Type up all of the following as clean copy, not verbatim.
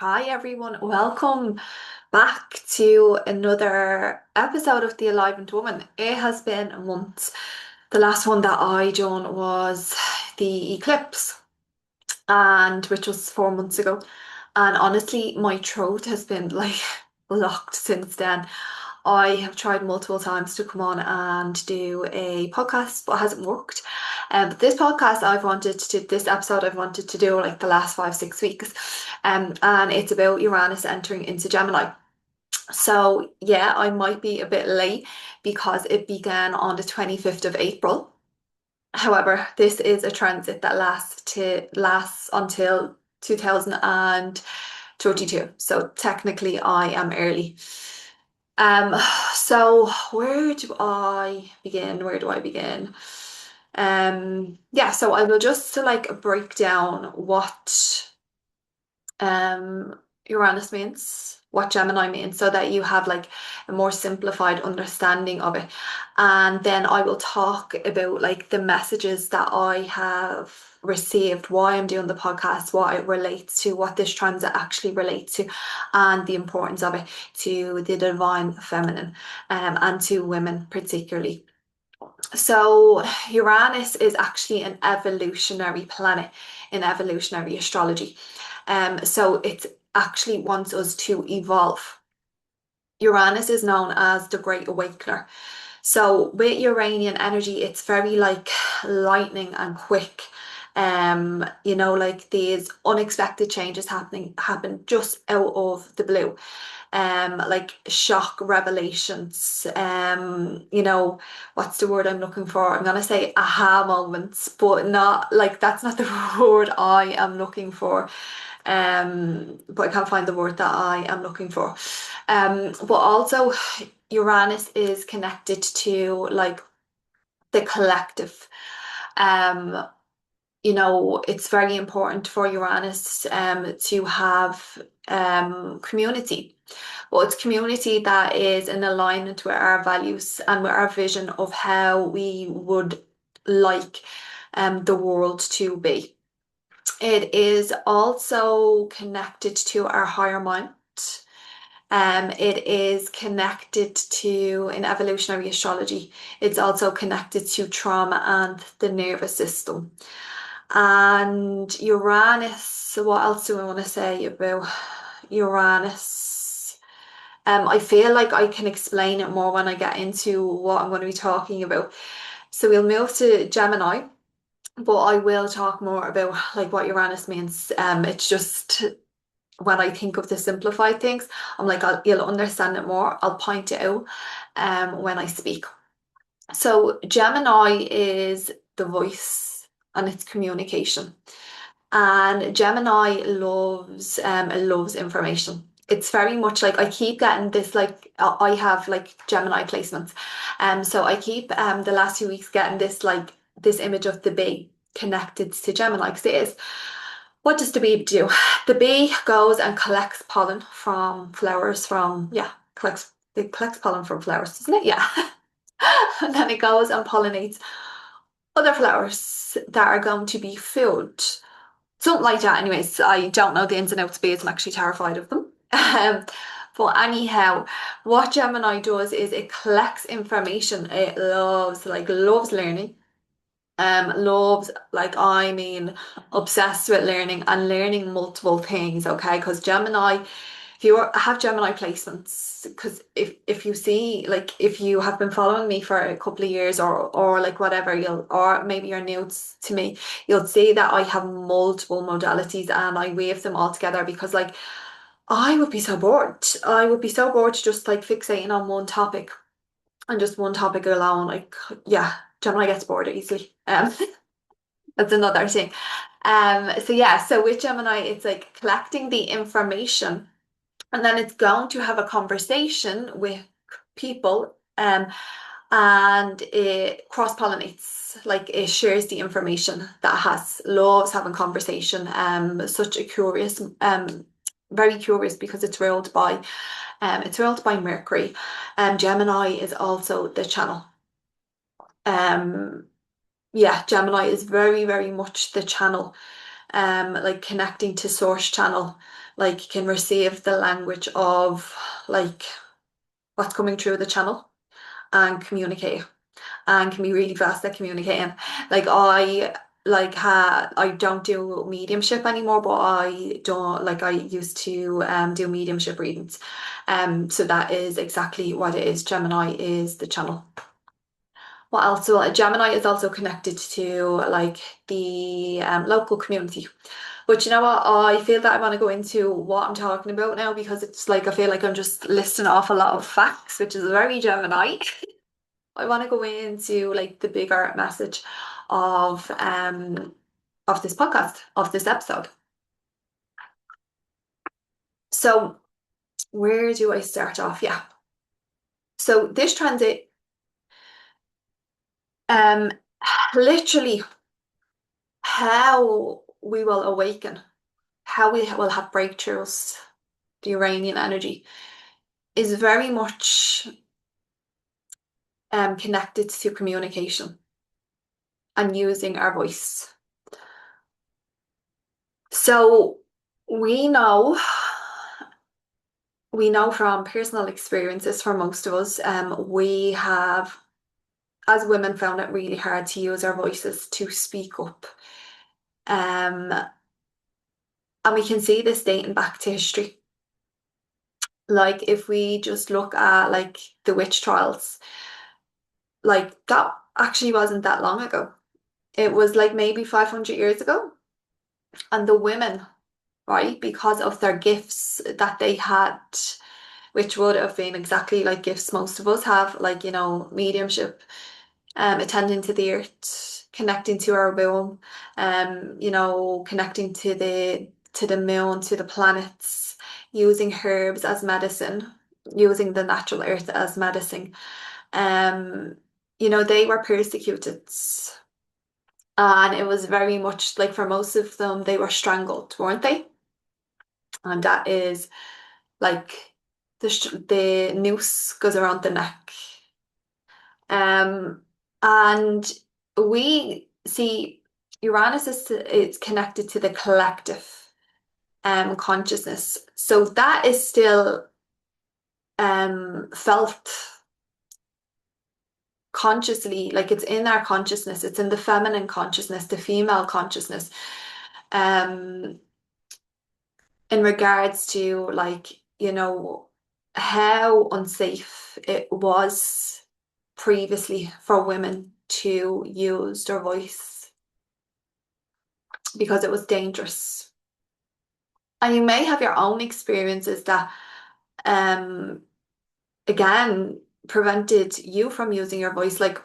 Hi everyone, welcome back to another episode of The Alivened Woman. It has been months. The last one that I done was the eclipse, and which was 4 months ago. And honestly, my throat has been like locked since then. I have tried multiple times to come on and do a podcast, but it hasn't worked. But this podcast this episode I've wanted to do like the last 5, 6 weeks. And it's about Uranus entering into Gemini. So yeah, I might be a bit late because it began on the 25th of April. However, this is a transit that lasts until 2032. So technically I am early. Um, so where do I begin? Where do I begin? Yeah, so I will just like break down what Uranus means, what Gemini means, so that you have like a more simplified understanding of it. And then I will talk about like the messages that I have received, why I'm doing the podcast, what it relates to, what this transit actually relates to, and the importance of it to the divine feminine, and to women particularly. So Uranus is actually an evolutionary planet in evolutionary astrology. So it actually wants us to evolve. Uranus is known as the Great Awakener. So with Uranian energy, it's very like lightning and quick. Like these unexpected changes happen just out of the blue. Like shock revelations. What's the word I'm looking for? I'm gonna say aha moments, but not like that's not the word I am looking for. But I can't find the word that I am looking for. But also Uranus is connected to like the collective. Um, it's very important for Uranus to have community. But it's community that is in alignment with our values and with our vision of how we would like the world to be. It is also connected to our higher mind. It is connected to, in evolutionary astrology, it's also connected to trauma and the nervous system. And Uranus, what else do I want to say about Uranus? I feel like I can explain it more when I get into what I'm going to be talking about. So we'll move to Gemini, but I will talk more about like what Uranus means. It's just when I think of the simplified things, I'm like, you'll understand it more. I'll point it out when I speak. So Gemini is the voice and it's communication. And Gemini loves information. It's very much like I keep getting this like I have like Gemini placements. So I keep the last few weeks getting this like this image of the bee connected to Gemini because it is. What does the bee do? The bee goes and collects pollen from flowers it collects pollen from flowers, doesn't it? Yeah. And then it goes and pollinates other flowers that are going to be food. Something like that. Anyways, I don't know the ins and outs of bees. I'm actually terrified of them. But anyhow, what Gemini does is it collects information. It loves learning. Loves like I mean obsessed with learning and learning multiple things. Okay, because Gemini, if you have Gemini placements, because if you see like if you have been following me for a couple of years or like whatever or maybe you're new to me, you'll see that I have multiple modalities and I weave them all together because like I would be so bored. I would be so bored to just like fixating on one topic and just one topic alone. Like yeah, Gemini gets bored easily. That's another thing. So yeah, so with Gemini, it's like collecting the information and then it's going to have a conversation with people and it cross-pollinates, like it shares the information that it has, loves having conversation, such a curious, very curious because it's ruled by Mercury. Gemini is also the channel. Um, yeah, Gemini is very, very much the channel. like connecting to source channel, like can receive the language of like what's coming through the channel and communicate and can be really fast at communicating. Like I don't do mediumship anymore, but I don't like I used to do mediumship readings. So that is exactly what it is. Gemini is the channel. What else? Well, Gemini is also connected to like the local community. But you know what? I feel that I want to go into what I'm talking about now because it's like I feel like I'm just listing off a lot of facts, which is very Gemini. I want to go into like the bigger message of this podcast, of this episode. So where do I start off? Yeah. So this transit um literally how we will awaken, how we will have breakthroughs, the Uranian energy is very much connected to communication and using our voice. So we know we know from personal experiences for most of us, we have, as women, found it really hard to use our voices to speak up. Um, and we can see this dating back to history. Like if we just look at like the witch trials, like that actually wasn't that long ago. It was like maybe 500 years ago. And the women, right, because of their gifts that they had, which would have been exactly like gifts most of us have, like, mediumship, attending to the earth, connecting to our womb, connecting to the moon, to the planets, using herbs as medicine, using the natural earth as medicine. Um, they were persecuted. And it was very much like for most of them, they were strangled, weren't they? And that is like the noose goes around the neck. Um, and we see Uranus is connected to the collective consciousness. So that is still felt consciously, like it's in our consciousness, it's in the feminine consciousness, the female consciousness. Um, in regards to like, how unsafe it was previously for women to use their voice because it was dangerous. And you may have your own experiences that, um, again, prevented you from using your voice. Like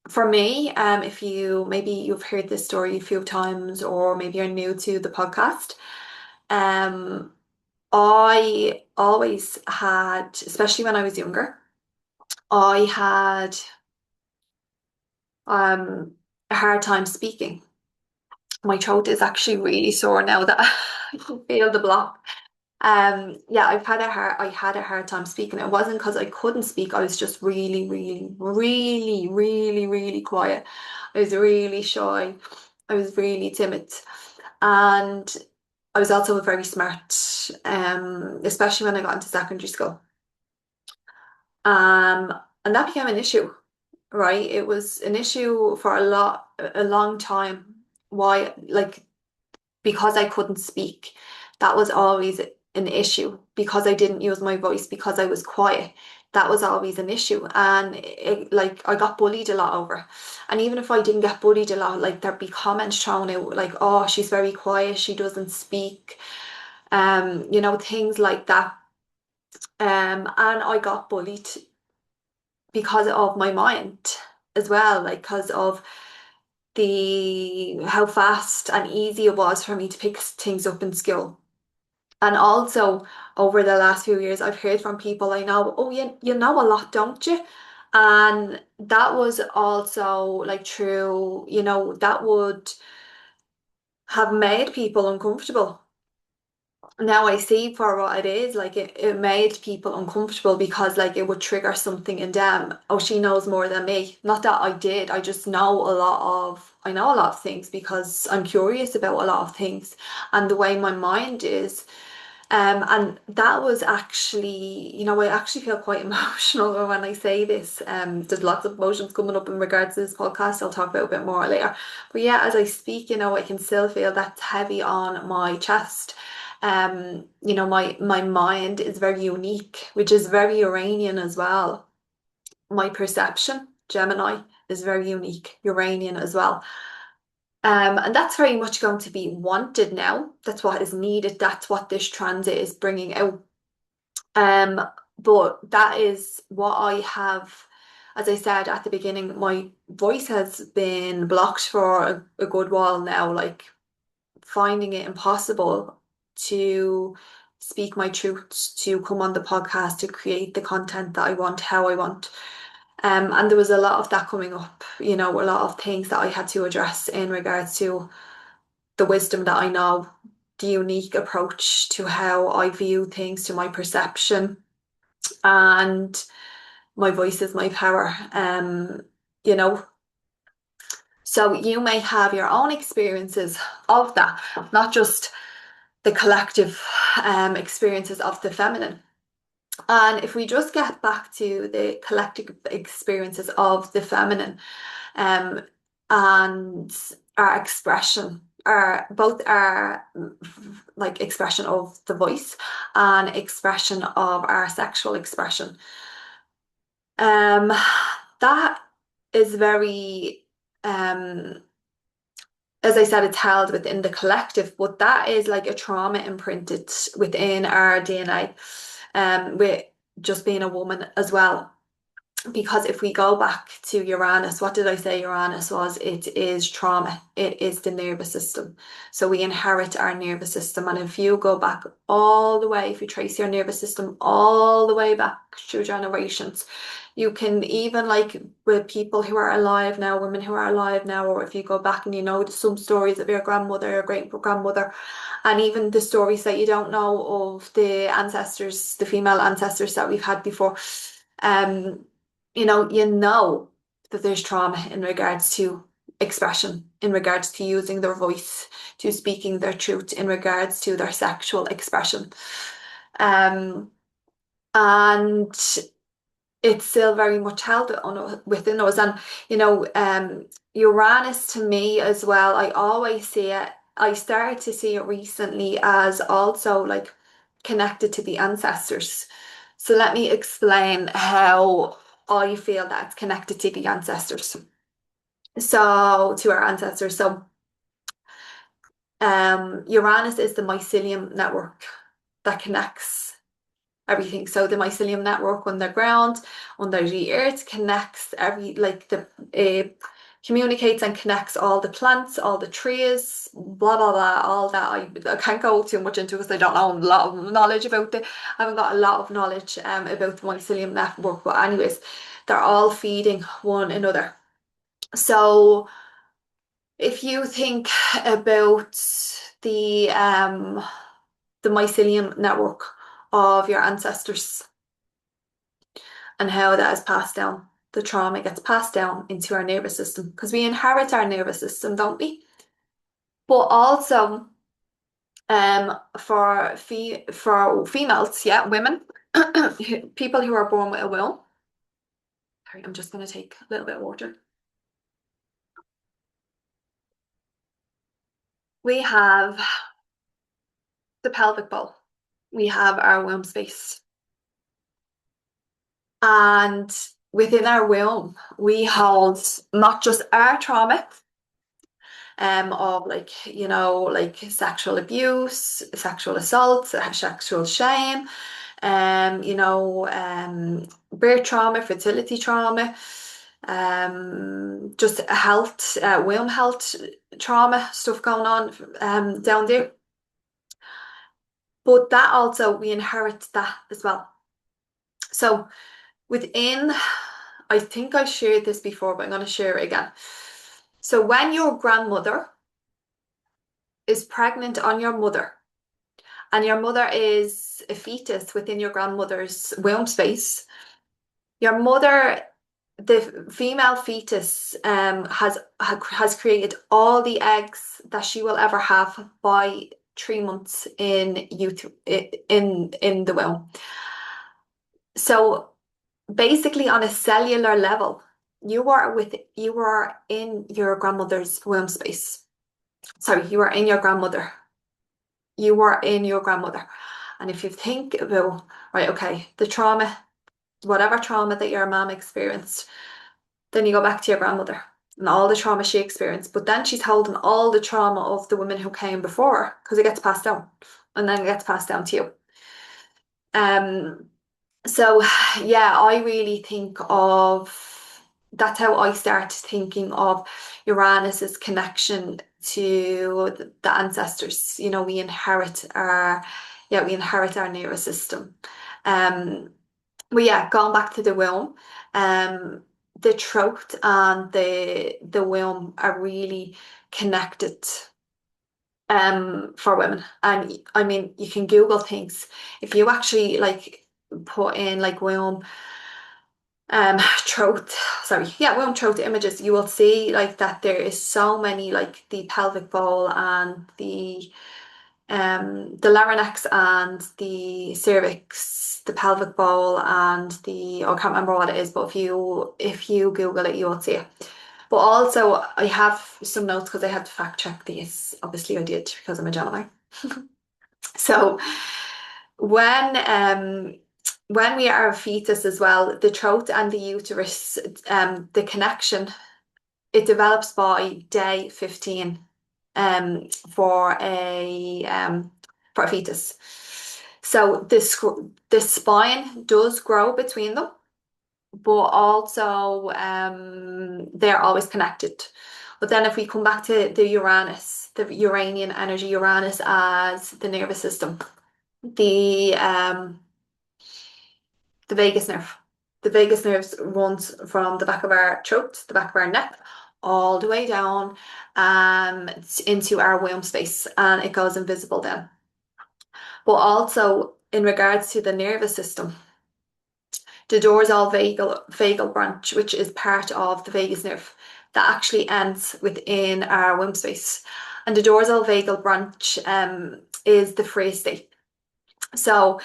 for me, if you've heard this story a few times, or maybe you're new to the podcast, um, I always had, especially when I was younger, I had um a hard time speaking. My throat is actually really sore now that I can feel the block. Yeah, I had a hard time speaking. It wasn't because I couldn't speak. I was just really, really, really, really, really quiet. I was really shy. I was really timid. And I was also very smart, especially when I got into secondary school. Um, and that became an issue, right? It was an issue for a long time. Why, like, because I couldn't speak, that was always an issue. Because I didn't use my voice, because I was quiet, that was always an issue. And like, I got bullied a lot over. And even if I didn't get bullied a lot, like, there'd be comments thrown out, like, oh, she's very quiet, she doesn't speak, things like that. And I got bullied because of my mind as well, like because of the how fast and easy it was for me to pick things up in school. And also over the last few years, I've heard from people I know, oh, you know a lot, don't you? And that was also like true, that would have made people uncomfortable. now I see for what it is, like it made people uncomfortable because like it would trigger something in them. Oh, she knows more than me. Not that I did. I just I know a lot of things because I'm curious about a lot of things and the way my mind is. And that was actually, I actually feel quite emotional when I say this. There's lots of emotions coming up in regards to this podcast. I'll talk about a bit more later. But yeah, as I speak, I can still feel that's heavy on my chest. My mind is very unique, which is very Uranian as well. My perception, Gemini, is very unique, Uranian as well. And that's very much going to be wanted now. That's what is needed. That's what this transit is bringing out. Um, but that is what I have, as I said at the beginning, my voice has been blocked for a good while now, like finding it impossible to speak my truth, to come on the podcast, to create the content that I want, how I want. And there was a lot of that coming up, a lot of things that I had to address in regards to the wisdom that I know, the unique approach to how I view things, to my perception, and my voice is my power. You know, so you may have your own experiences of that, not just the collective experiences of the feminine. And if we just get back to the collective experiences of the feminine, um, and our expression, our both our like expression of the voice and expression of our sexual expression. Um, that is very, as I said, it's held within the collective, but that is like a trauma imprinted within our DNA, with just being a woman as well. Because if we go back to Uranus, what did I say Uranus was? It is trauma. It is the nervous system. So we inherit our nervous system. And if you go back all the way, if you trace your nervous system all the way back through generations, you can even like with people who are alive now, women who are alive now, or if you go back and some stories of your grandmother or great grandmother, and even the stories that you don't know of the ancestors, the female ancestors that we've had before. Um, you know that there's trauma in regards to expression, in regards to using their voice, to speaking their truth, in regards to their sexual expression. Um, and it's still very much held within us. And, Uranus to me as well, I always see it, I started to see it recently as also like connected to the ancestors. So let me explain how I feel that it's connected to the ancestors. So to our ancestors. So Uranus is the mycelium network that connects everything. So the mycelium network underground, under the earth, connects communicates and connects all the plants, all the trees, blah blah blah, all that. I can't go too much into it because I don't know a lot of knowledge about it. I haven't got a lot of knowledge about the mycelium network, but anyways, they're all feeding one another. So if you think about the um the mycelium network of your ancestors and how that is passed down. The trauma gets passed down into our nervous system because we inherit our nervous system, don't we? But also, for females, yeah, women, people who are born with a womb. Sorry, I'm just going to take a little bit of water. We have the pelvic bowl. We have our womb space. And within our womb, we hold not just our trauma, of like sexual abuse, sexual assault, sexual shame, birth trauma, fertility trauma, just health, womb health trauma stuff going on down there. But that also we inherit that as well. So within, I think I shared this before, but I'm going to share it again. So when your grandmother is pregnant on your mother, and your mother is a fetus within your grandmother's womb space, your mother, the female fetus, has created all the eggs that she will ever have by 3 months in the womb. So basically, on a cellular level, you are in your grandmother's womb space. Sorry, you are in your grandmother. You are in your grandmother. And if you think about, right, okay, the trauma, whatever trauma that your mom experienced, then you go back to your grandmother and all the trauma she experienced. But then she's holding all the trauma of the women who came before her because it gets passed down and then it gets passed down to you. So yeah, I really think of that's how I start thinking of Uranus's connection to the ancestors. You know, we inherit our nervous system. Um, but yeah, going back to the womb, um, the throat and the womb are really connected for women. And I mean, you can Google things. If you actually like put in like womb throat, sorry, yeah, womb throat images, you will see like that there is so many like the pelvic bowl and the larynx and the cervix, the pelvic bowl and I can't remember what it is, but if you Google it, you will see it. But also, I have some notes because I had to fact check these. Obviously, I did because I'm a Gemini. So when we are a fetus as well, the throat and the uterus, the connection, it develops by day 15 um, for a fetus. So the spine does grow between them, but also they're always connected. But then if we come back to the Uranus, the Uranian energy, Uranus as the nervous system, the um, the vagus nerve. The vagus nerve runs from the back of our throat, the back of our neck, all the way down into our womb space, and it goes invisible then. But also in regards to the nervous system, the dorsal vagal branch, which is part of the vagus nerve, that actually ends within our womb space. And the dorsal vagal branch is the free state. So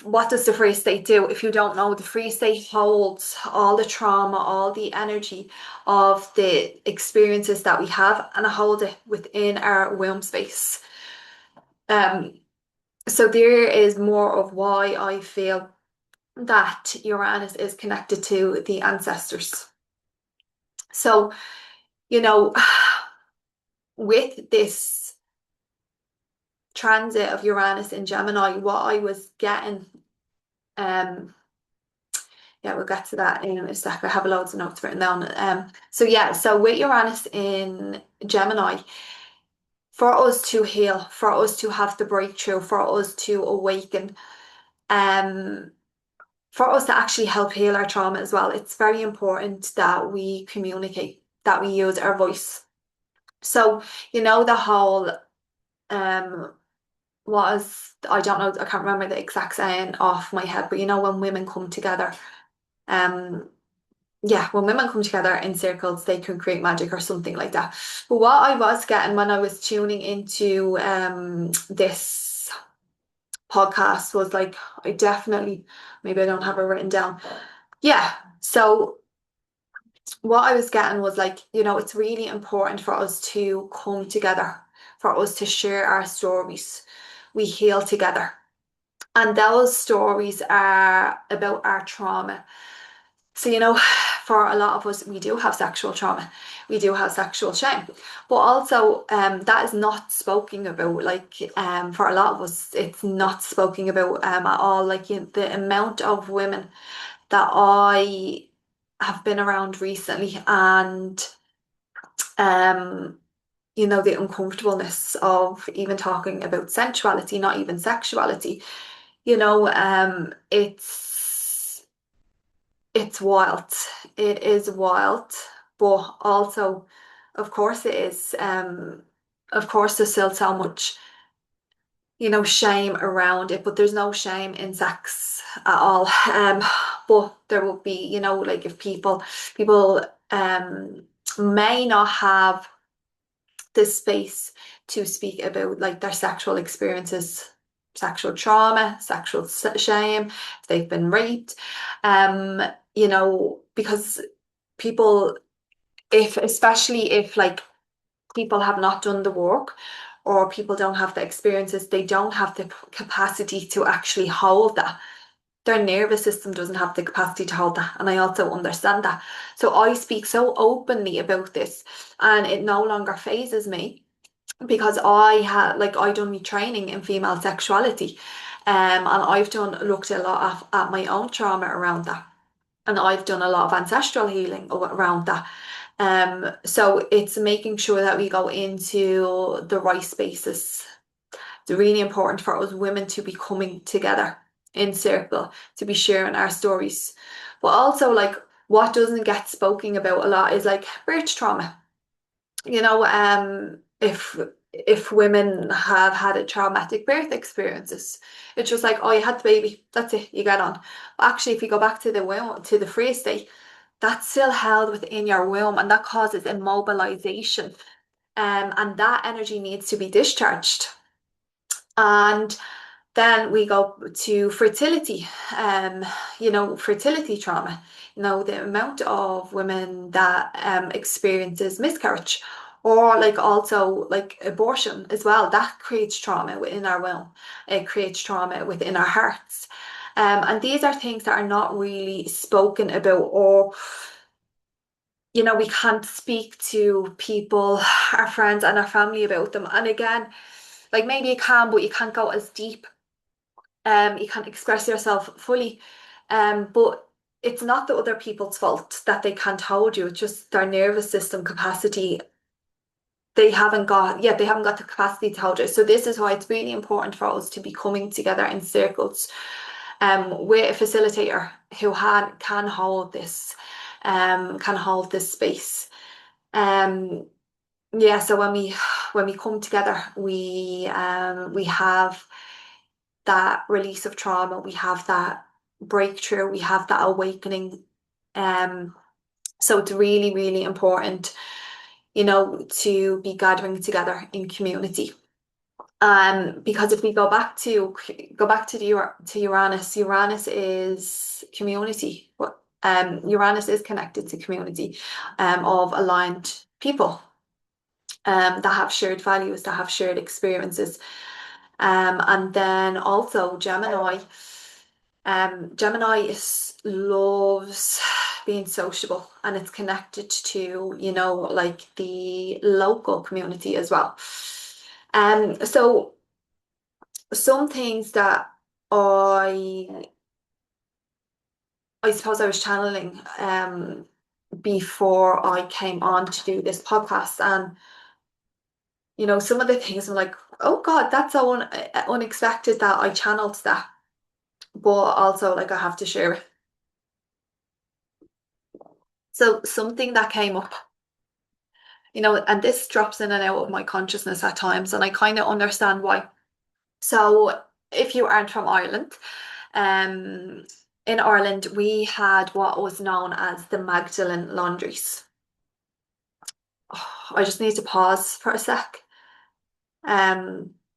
what does the free state do? If you don't know, the free state holds all the trauma, all the energy of the experiences that we have, and hold it within our womb space. So there is more of why I feel that Uranus is connected to the ancestors. So, you know, with this transit of Uranus in Gemini, what I was getting, yeah, we'll get to that in a sec. I have loads of notes written down. So with Uranus in Gemini, for us to heal, for us to have the breakthrough, for us to awaken, um, for us to actually help heal our trauma as well, it's very important that we communicate, that we use our voice. So, you know, the whole I don't know, I can't remember the exact saying off my head, but you know, when women come together, um, yeah, when women come together in circles, they can create magic or something like that. But what I was getting when I was tuning into this podcast was like, I definitely, maybe I don't have it written down. Yeah. So what I was getting was like, you know, it's really important for us to come together, for us to share our stories. We heal together. And those stories are about our trauma. So, you know, for a lot of us, we do have sexual trauma, we do have sexual shame, but also that is not spoken about. Like for a lot of us, it's not spoken about at all. Like the amount of women that I have been around recently, and um, you know, the uncomfortableness of even talking about sensuality, not even sexuality. You know, it's wild. It is wild, but also, of course, it is. Of course, there's still so much, shame around it, but there's no shame in sex at all. But there will be, like if people may not have the space to speak about like their sexual experiences, sexual trauma, sexual shame, if they've been raped, um, because people, if especially if like people have not done the work or people don't have the experiences, they don't have the capacity to actually hold that. Their nervous system doesn't have the capacity to hold that. And I also understand that. So I speak so openly about this and it no longer phases me because I done my training in female sexuality. And I've looked a lot at my own trauma around that. And I've done a lot of ancestral healing around that. So it's making sure that we go into the right spaces. It's really important for us women to be coming together in circle, to be sharing our stories. But also like what doesn't get spoken about a lot is like birth trauma. If women have had a traumatic birth experiences, it's just like, oh, you had the baby, that's it, you get on. Actually, if you go back to the womb, to the free state, that's still held within your womb and that causes immobilization. And that energy needs to be discharged. And then we go to fertility, fertility trauma. The amount of women that experiences miscarriage or like also like abortion as well, that creates trauma within our womb. It creates trauma within our hearts. And these are things that are not really spoken about or we can't speak to people, our friends and our family about them. And again, like maybe you can, but you can't go as deep. You can't express yourself fully. But it's not the other people's fault that they can't hold you. It's just their nervous system capacity. They haven't got the capacity to hold you. So this is why it's really important for us to be coming together in circles, with a facilitator who can hold this space. Um, yeah, so when we come together, we have that release of trauma, we have that breakthrough, we have that awakening. Um, so it's really, really important, to be gathering together in community. Because if we go back to to Uranus, Uranus is community. Uranus is connected to community, of aligned people, that have shared values, that have shared experiences. And then also Gemini. Gemini loves being sociable and it's connected to, like the local community as well. So some things that I I suppose I was channeling before I came on to do this podcast, and some of the things I'm like, oh God, that's so unexpected that I channeled that, but also like I have to share it. So something that came up, and this drops in and out of my consciousness at times, and I kind of understand why. So if you aren't from Ireland, um, in Ireland we had what was known as the Magdalene Laundries. I just need to pause for a sec,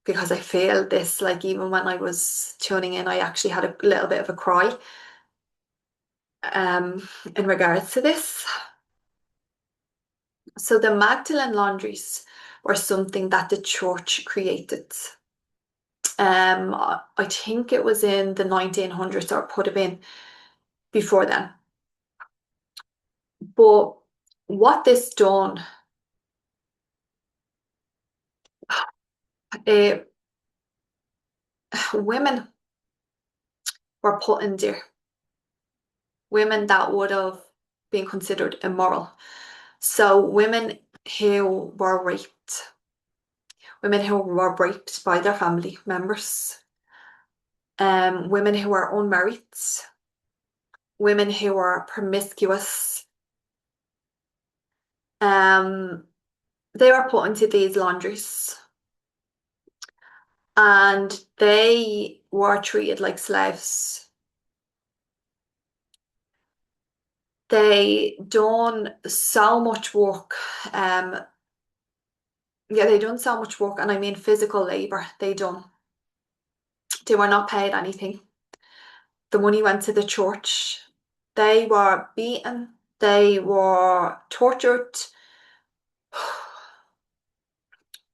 because I feel this, like even when I was tuning in, I actually had a little bit of a cry, in regards to this. So the Magdalene Laundries were something that the church created. I think it was in the 1900s or could have been before then. But what this done, uh, women were put in there, women that would have been considered immoral. So women who were raped by their family members, women who were unmarried, women who were promiscuous, they were put into these laundries. and they were treated like slaves. They done so much work. Um, yeah, they done so much work, and I mean physical labor. They done. They were not paid anything. The money went to the church. They were beaten. They were tortured.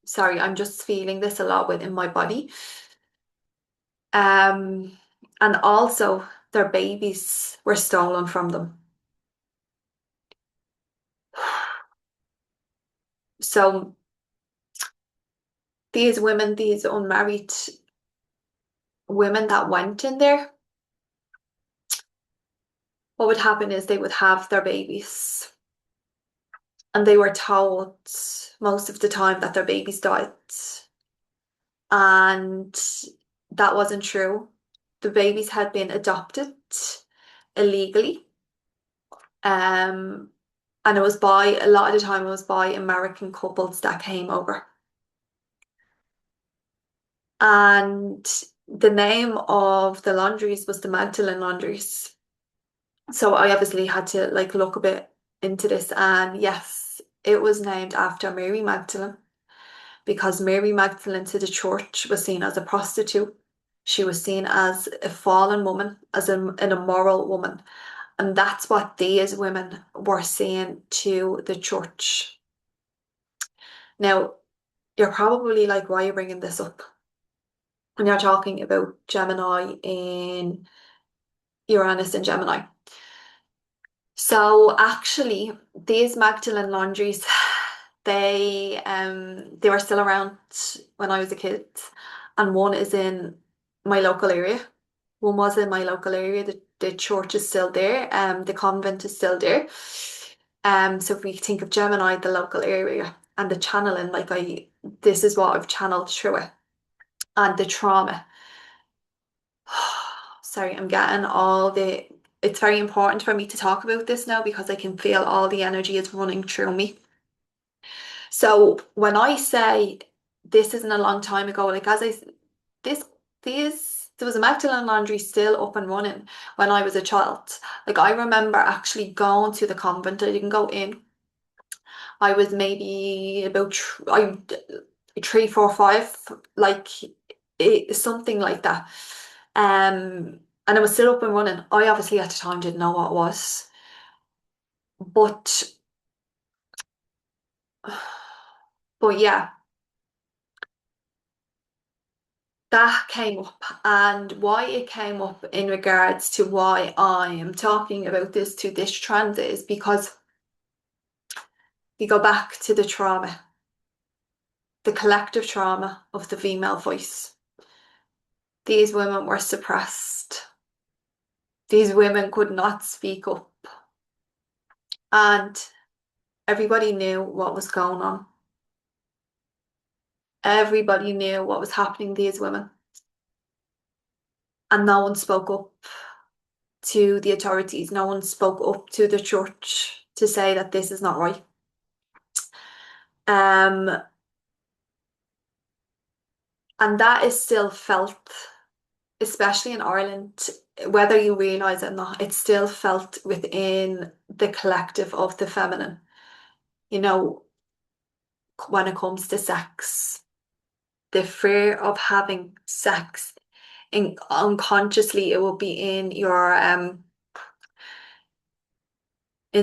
Sorry, I'm just feeling this a lot within my body. Um, and also their babies were stolen from them. So these women, these unmarried women that went in there, what would happen is they would have their babies, and they were told most of the time that their babies died. And that wasn't true. The babies had been adopted illegally. Um, and it was by, a lot of the time, it was by American couples that came over. And the name of the laundries was the Magdalene Laundries. So I obviously had to like look a bit into this, and yes, it was named after Mary Magdalene, because Mary Magdalene to the church was seen as a prostitute. She was seen as a fallen woman, as an immoral woman. And that's what these women were saying to the church. Now, you're probably like, why are you bringing this up? And you're talking about Gemini in Uranus and Gemini. So actually, these Magdalene laundries, they were still around when I was a kid, and one is in my local area. One was in my local area. The church is still there. The convent is still there. So if we think of Gemini, the local area, and the channeling, this is what I've channeled through it, and the trauma. Sorry, I'm getting all the. It's very important for me to talk about this now because I can feel all the energy is running through me. So when I say this isn't a long time ago, like as I this there was a Magdalene Laundry still up and running when I was a child. Like I remember actually going to the convent. I didn't go in. I was maybe about I 3, 4, 5, like something like that. And it was still up and running. I obviously at the time didn't know what it was, but but yeah, that came up, and why it came up in regards to why I am talking about this transit is because we go back to the trauma, the collective trauma of the female voice. These women were suppressed. These women could not speak up, and everybody knew what was going on. Everybody knew what was happening to these women, and no one spoke up to the authorities. No one spoke up to the church to say that this is not right. Um, and that is still felt, especially in Ireland, whether you realise it or not, it's still felt within the collective of the feminine. You know, when it comes to sex, the fear of having sex, unconsciously, it will be in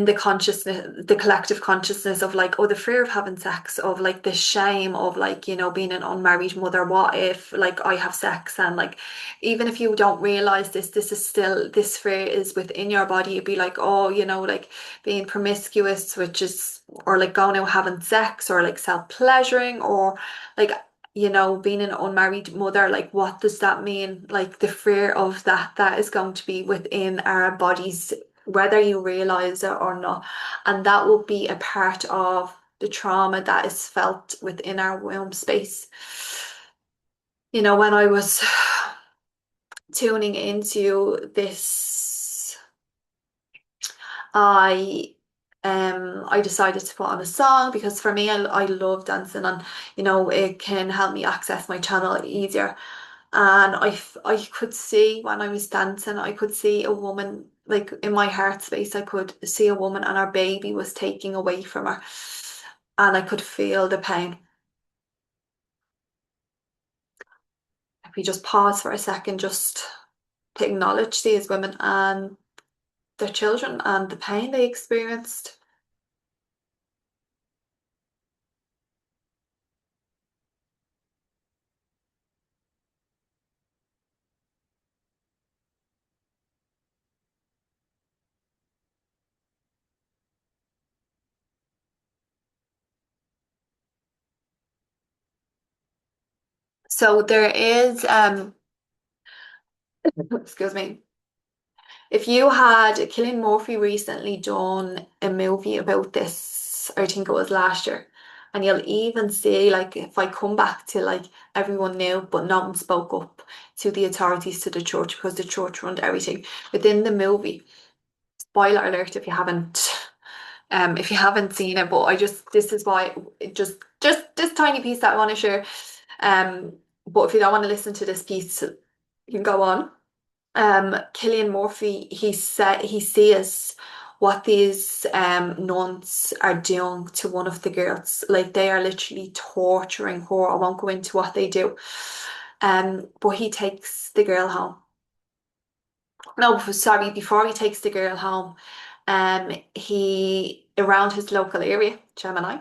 the consciousness, the collective consciousness of like, oh, the fear of having sex, of like the shame of like, being an unmarried mother. What if like I have sex, and like, even if you don't realize this is still, this fear is within your body. You'd be like, oh, like being promiscuous, which is, or like going out having sex, or like self-pleasuring, or like, being an unmarried mother, like what does that mean? Like the fear of that is going to be within our bodies, whether you realize it or not. And that will be a part of the trauma that is felt within our womb space. When I was tuning into this, I I decided to put on a song because for me, I love dancing, and it can help me access my channel easier. And I could see when I was dancing, I could see a woman, like in my heart space, I could see a woman and her baby was taking away from her. And I could feel the pain. If we just pause for a second, just to acknowledge these women and their children and the pain they experienced. So there is, excuse me, if you had Cillian Murphy recently done a movie about this, I think it was last year, and you'll even see like if I come back to like everyone knew, but no one spoke up to the authorities, to the church, because the church runs everything within the movie. Spoiler alert if you haven't seen it, but I just this is why just this tiny piece that I want to share. But if you don't want to listen to this piece, you can go on. Cillian Murphy, he sees what these nuns are doing to one of the girls. Like they are literally torturing her. I won't go into what they do. But he takes the girl home. No, sorry, before he takes the girl home, he around his local area, Gemini,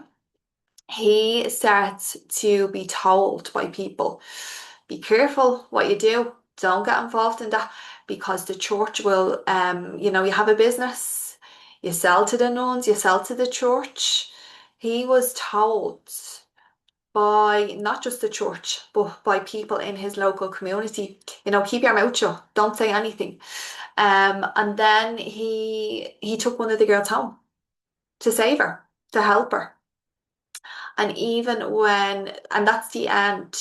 he starts to be told by people, be careful what you do. Don't get involved in that because the church will, you have a business, you sell to the nuns, you sell to the church. He was told by not just the church, but by people in his local community, keep your mouth shut, don't say anything. And then he took one of the girls home to save her, to help her. And even and that's the end.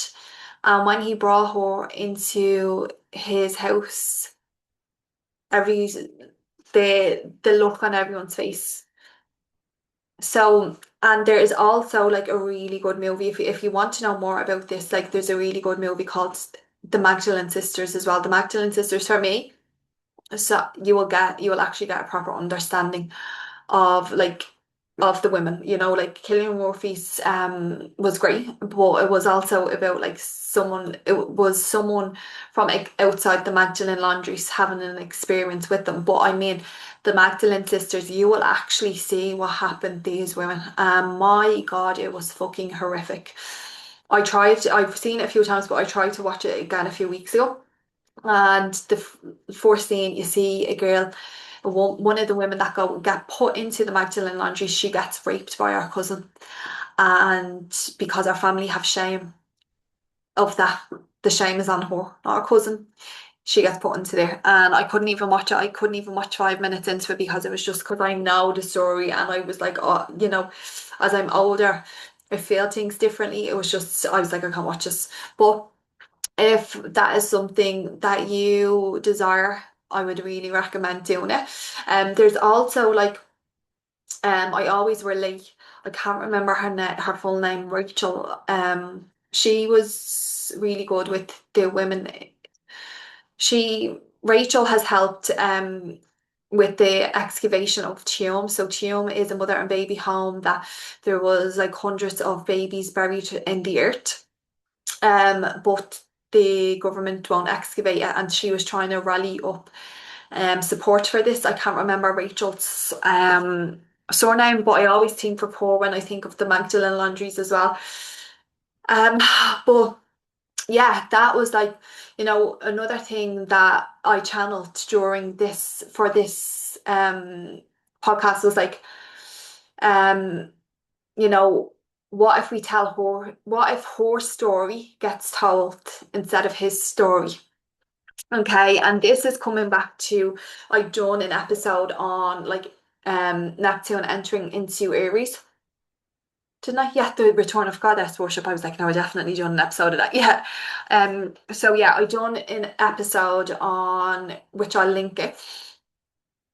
And when he brought her into his house, every the look on everyone's face. So, and there is also like a really good movie. If you want to know more about this, like there's a really good movie called The Magdalene Sisters as well. The Magdalene Sisters for me. So you will actually get a proper understanding of the women, like Cillian Murphy's was great, but it was also about like someone from outside the Magdalene Laundries having an experience with them. But I mean, the Magdalene sisters, you will actually see what happened to these women. My God, it was fucking horrific. I've seen it a few times, but I tried to watch it again a few weeks ago. And the first scene, you see a girl, one of the women that get put into the Magdalene Laundry, she gets raped by her cousin, and because her family have shame of that, the shame is on her, not her cousin. She gets put into there, and I couldn't even watch it. I couldn't even watch 5 minutes into it because it was just because I know the story, and I was like, oh, as I'm older, I feel things differently. It was just I was like, I can't watch this, but if that is something that you desire, I would really recommend doing it. There's also like I always relate. I can't remember her full name, Rachel. She was really good with the women. Rachel has helped with the excavation of Tuam. So Tuam is a mother and baby home that there was like hundreds of babies buried in the earth. But the government won't excavate it, and she was trying to rally up support for this. I can't remember Rachel's surname, but I always think of her when I think of the Magdalene Laundries as well. Um, but yeah, that was like, another thing that I channeled during this podcast was like, um, you know, what if her story gets told instead of his story? Okay, and this is coming back to I done an episode on like Neptune entering into Aries. Didn't I? Yeah, the return of goddess worship. I was like, no, I definitely done an episode of that. Yeah. So yeah, I done an episode on which I'll link it.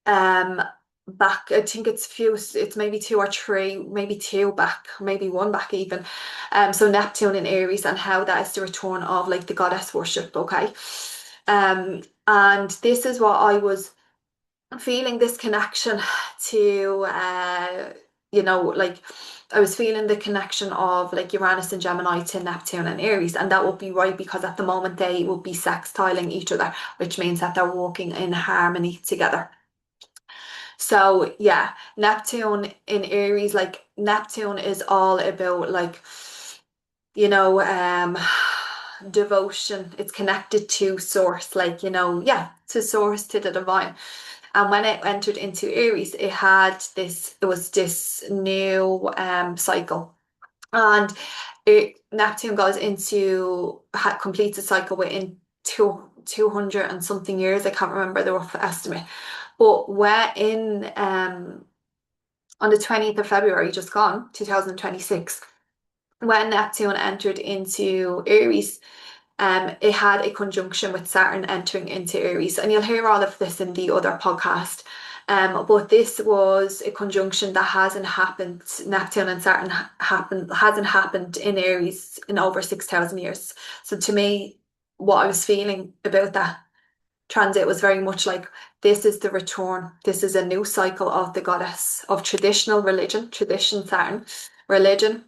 Um back. I think it's maybe two or three, maybe two back, maybe one back even. So Neptune in Aries, and how that is the return of like the goddess worship, okay? And this is what I was feeling, this connection to like I was feeling the connection of like Uranus and Gemini to Neptune and Aries, and that would be right because at the moment they would be sextiling each other, which means that they're working in harmony together. So yeah, Neptune in Aries, like Neptune is all about like, you know, devotion. It's connected to source, like, yeah, to source, to the divine. And when it entered into Aries, it was this new cycle. And Neptune goes into, completes a cycle within 200 and something years. I can't remember the rough estimate. But when on the 20th of February, just gone, 2026, when Neptune entered into Aries, it had a conjunction with Saturn entering into Aries. And you'll hear all of this in the other podcast. But this was a conjunction that hasn't happened. Neptune and Saturn hasn't happened in Aries in over 6,000 years. So to me, what I was feeling about that transit was very much like, this is the return. This is a new cycle of the goddess of traditional religion, tradition Saturn, religion,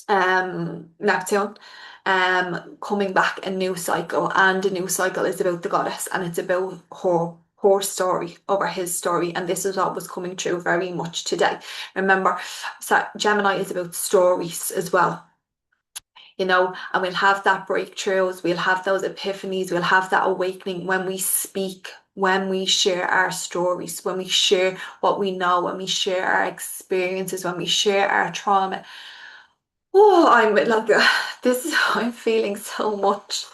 Neptune, coming back, a new cycle, and a new cycle is about the goddess, and it's about her story over his story, and this is what was coming true very much today. Remember, so Gemini is about stories as well, and we'll have that breakthroughs, we'll have those epiphanies, we'll have that awakening when we speak, when we share our stories, when we share what we know, when we share our experiences, when we share our trauma. Oh, I'm like, this is how I'm feeling so much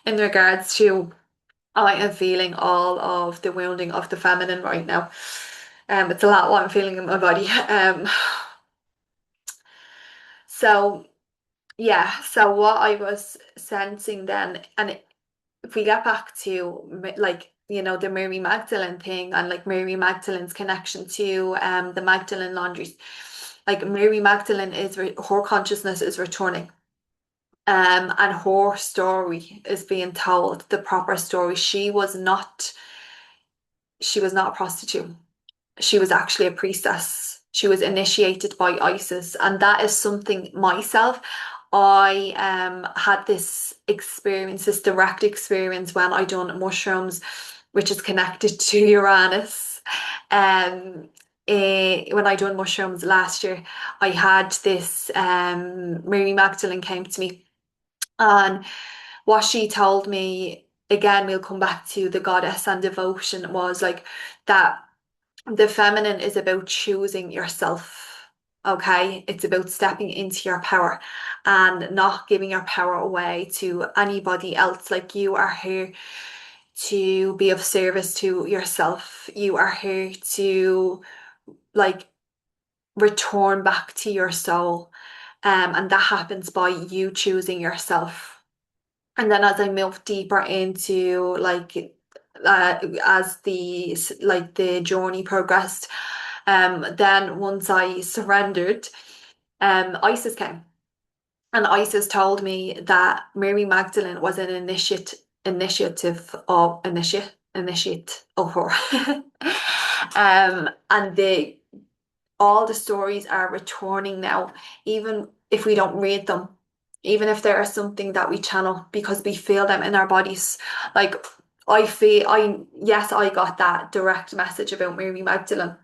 in regards to, I am feeling all of the wounding of the feminine right now. It's a lot what I'm feeling in my body. So yeah, so what I was sensing then, and if we get back to like, the Mary Magdalene thing, and like Mary Magdalene's connection to the Magdalene Laundries, like Mary Magdalene her consciousness is returning. And her story is being told, the proper story. She was not a prostitute. She was actually a priestess. She was initiated by Isis, and that is something myself. I had this experience, this direct experience when I done mushrooms, which is connected to Uranus. Um, when I done mushrooms last year, I had this Mary Magdalene came to me, and what she told me, again, we'll come back to the goddess and devotion, was like that the feminine is about choosing yourself. Okay, it's about stepping into your power and not giving your power away to anybody else. Like, you are here to be of service to yourself. You are here to like return back to your soul. And that happens by you choosing yourself. And then as I moved deeper into like as the journey progressed, then once I surrendered, Isis came. And Isis told me that Mary Magdalene was an initiate of her. And all the stories are returning now, even if we don't read them, even if there is something that we channel, because we feel them in our bodies. Like, yes, I got that direct message about Mary Magdalene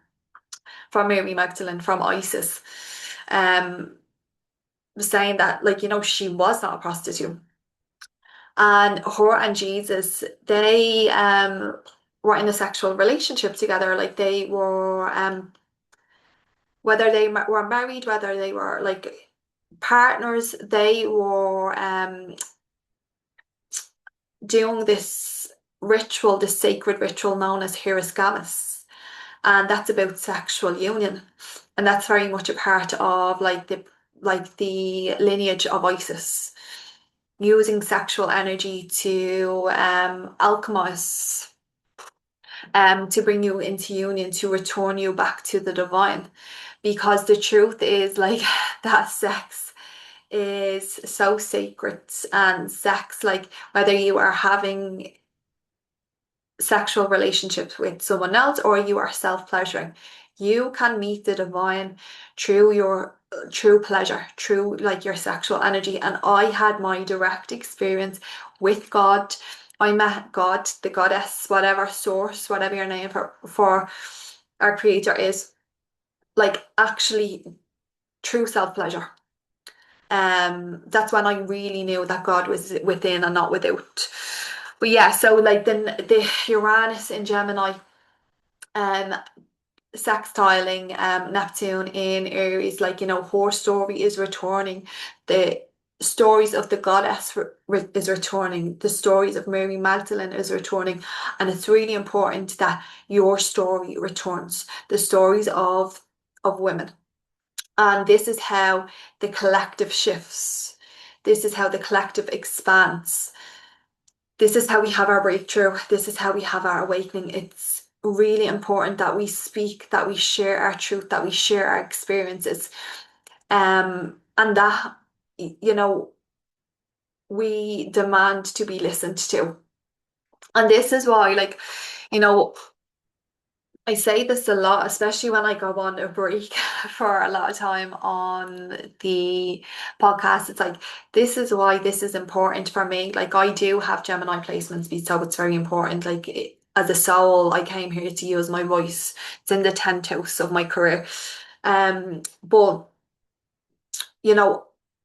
from Isis, um, saying that, like, she was not a prostitute. And her and Jesus, they were in a sexual relationship together. Like, they were whether they were married, whether they were like partners, they were doing this sacred ritual known as Hieroskamis, and that's about sexual union, and that's very much a part of like the lineage of Isis, using sexual energy to alchemize to bring you into union, to return you back to the divine. Because the truth is, like, that sex is so sacred, and sex, like, whether you are having sexual relationships with someone else or you are self-pleasuring, you can meet the divine through your true pleasure, through like your sexual energy. And I had my direct experience with God. I met God, the goddess, whatever source, whatever your name for our creator is, like, actually true self-pleasure. That's when I really knew that God was within and not without. But yeah, so like the Uranus in Gemini, um, sextiling Neptune in Aries, like, her story is returning. The stories of the goddess is returning. The stories of Mary Magdalene is returning, and it's really important that your story returns. The stories of women. And this is how the collective shifts. This is how the collective expands. This is how we have our breakthrough. This is how we have our awakening. It's really important that we speak, that we share our truth, that we share our experiences. And that, we demand to be listened to. And this is why, like, you know, I say this a lot, especially when I go on a break for a lot of time on the podcast. It's like, this is why this is important for me. Like, I do have Gemini placements, so it's very important. Like, as a soul, I came here to use my voice. It's in the 10th house of my career. But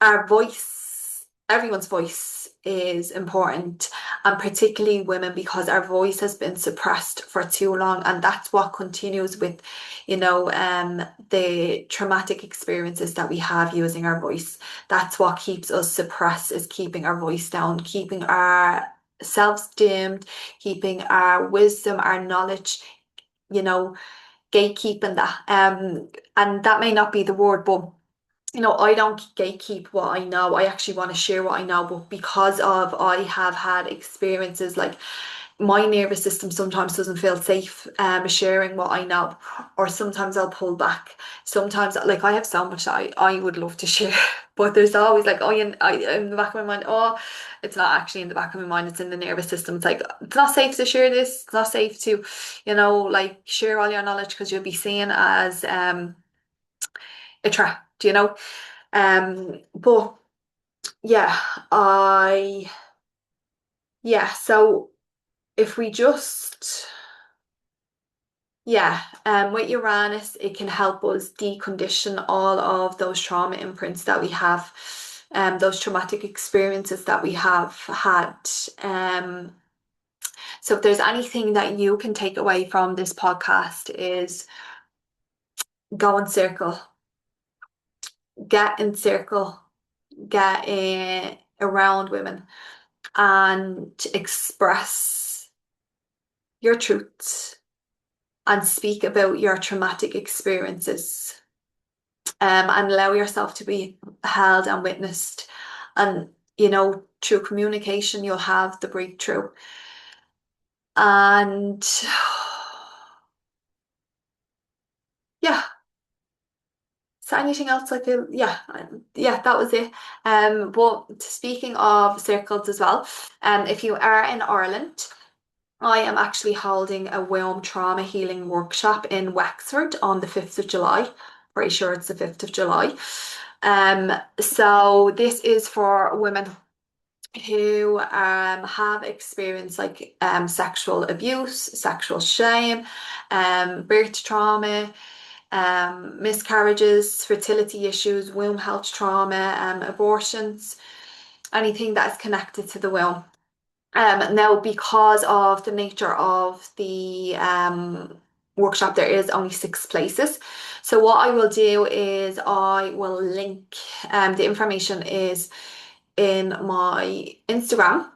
our voice, everyone's voice is important, and particularly women, because our voice has been suppressed for too long, and that's what continues with, the traumatic experiences that we have using our voice. That's what keeps us suppressed, is keeping our voice down, keeping our selves dimmed, keeping our wisdom, our knowledge, gatekeeping that. And that may not be the word, but I don't gatekeep what I know. I actually want to share what I know, but because of I have had experiences, like, my nervous system sometimes doesn't feel safe sharing what I know, or sometimes I'll pull back. Sometimes, like, I have so much that I would love to share, but there's always like, in the back of my mind, oh, it's not actually in the back of my mind, it's in the nervous system. It's like, it's not safe to share this. It's not safe to, like, share all your knowledge, because you'll be seen as a threat, but yeah, so if we just, with Uranus, it can help us decondition all of those trauma imprints that we have, those traumatic experiences that we have had. So if there's anything that you can take away from this podcast, is go in circle, get in circle, get around women, and express your truth and speak about your traumatic experiences, and allow yourself to be held and witnessed. And, through communication, you'll have the breakthrough. And yeah. So anything else I feel, that was it. But speaking of circles as well, if you are in Ireland, I am actually holding a womb trauma healing workshop in Wexford on the 5th of July. Pretty sure it's the 5th of July. So this is for women who have experienced, like, sexual abuse, sexual shame, birth trauma, miscarriages, fertility issues, womb health trauma, abortions, anything that is connected to the womb. Now, because of the nature of the workshop, there is only 6 places. So what I will do is I will link, the information is in my Instagram.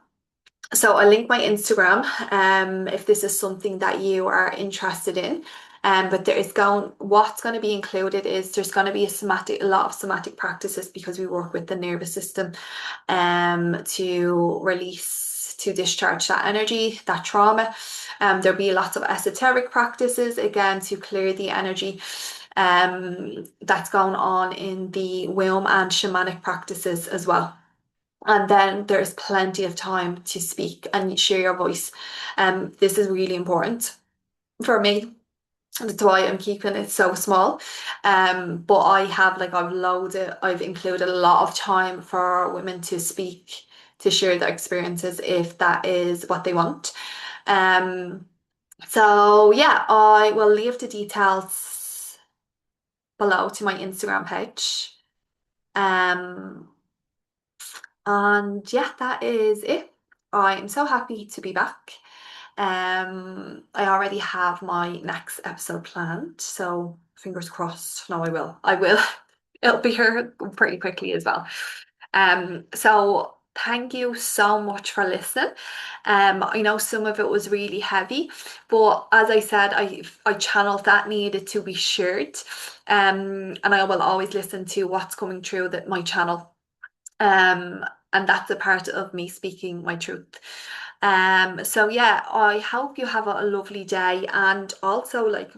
So I'll link my Instagram if this is something that you are interested in. But what's going to be included is there's going to be a lot of somatic practices, because we work with the nervous system to release to discharge that energy, that trauma. There'll be lots of esoteric practices again to clear the energy that's going on in the womb, and shamanic practices as well. And then there's plenty of time to speak and share your voice. This is really important for me. That's why I'm keeping it so small. But I've included a lot of time for women to speak, to share their experiences if that is what they want. Um, so yeah, I will leave the details below to my Instagram page. Um, and yeah, that is it. I am so happy to be back. I already have my next episode planned, so fingers crossed. No, I will. I will. It'll be here pretty quickly as well. So thank you so much for listening. I know some of it was really heavy, but as I said, I channeled that needed to be shared. And I will always listen to what's coming through my channel. And that's a part of me speaking my truth. So yeah, I hope you have a lovely day. And also, like,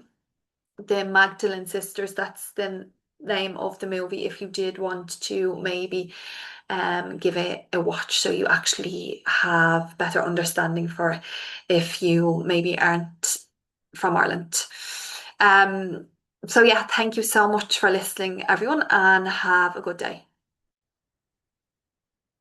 the Magdalene sisters, that's the name of the movie, if you did want to maybe give it a watch so you actually have better understanding for it if you maybe aren't from Ireland. Um, so yeah, thank you so much for listening, everyone, and have a good day.